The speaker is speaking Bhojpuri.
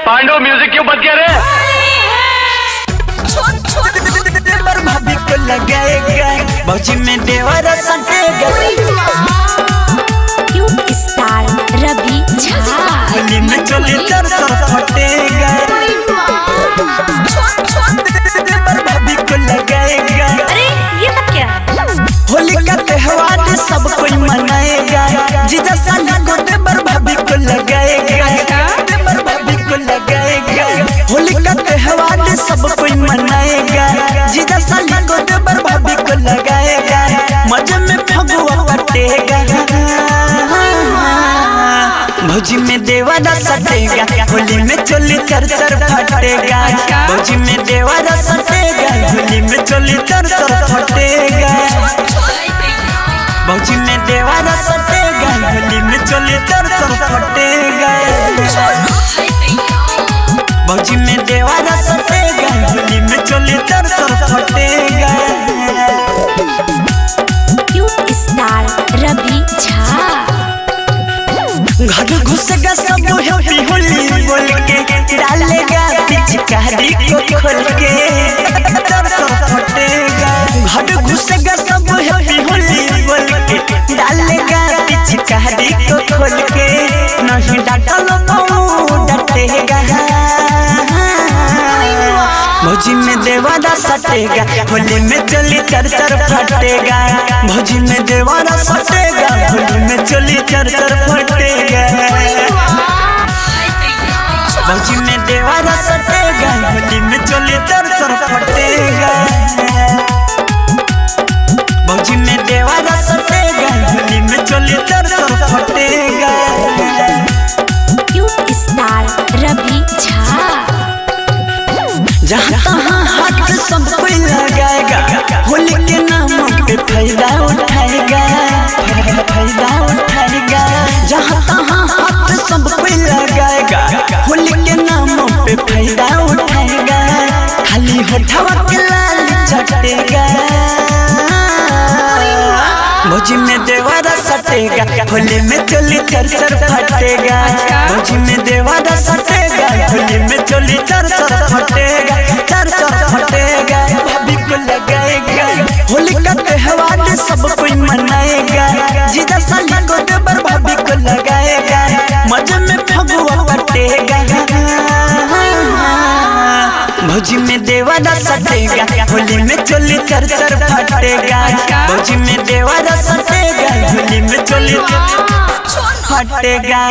पांडव म्यूजिक क्यों बच गया रे? भाभी को लगाएगा भौजी में देवरा सटेगा क्यूट स्टार रवि झा होली में चोली तर फटेगा भाभी को लगाएगा। अरे ये सब क्या? होली का त्योहार सब कोई मनाएगा जीजा साला को देवर भाभी को लगाएगा देवर भाभी को लगाएगा। होली का त्योहार सब कोई मनाएगा जीजा साला को देवर भाभी को लगाएगा मजे में फगुआ कटेगा भौजी में देवरा सटेगा होली में चोली चर चर फटेगा भौजी में देवरा सटेगा होली में चोली चर चर फटेगा भौजी में देवरा सटेगा होली में चोली चर चर फटेगा भौजी में देवरा सटेगा होली में चोली चर चर फटेगा। क्यूट स्टार रवि झा घर घुसेगा सब हैप्पी होली बोल के डालेगा पिचकारी को खोल के चर चर फटेगा घर घुसेगा सब हैप्पी होली बोल के डालेगा पिचकारी को खोल के नहीं डाटल तो डटेगा भौजी में देवरा सटेगा होली में चोली चर चर फटेगा भौजी में देवरा सटेगा होली में चोली चर चर फटेगा भौजी में देवरा सटेगा होली में चोली चर चर फटेगा भौजी में देवरा सटेगा होली में चोली चर चर फटेगा। क्यूट स्टार रवि झा जहाँ तहाँ हाथ सब कोई लगाएगा होली के नाम पे फायदा उठाएगा फायदा उठाएगा जहाँ तहाँ हाथ सब कोई लगाएगा होली के नाम पे फायदा उठाएगा खाली होठवा के लाल चटेगा भौजी में देवरा सटेगा होली में चोली चर चर फटेगा भौजी में देवरा सटेगा होली में चोली चर चर फटेगा चर चर फटेगा भाभी को लगाएगा होली का त्योहार सब कोई मनाएगा जीजा साला को देवर भाभी को लगाएगा मजे में फगुआ कटेगा भौजी में देवरा सटेगा होली में चोली चर चर फटेगा भौजी में देवरा सटेगा होली में चोली फटेगा।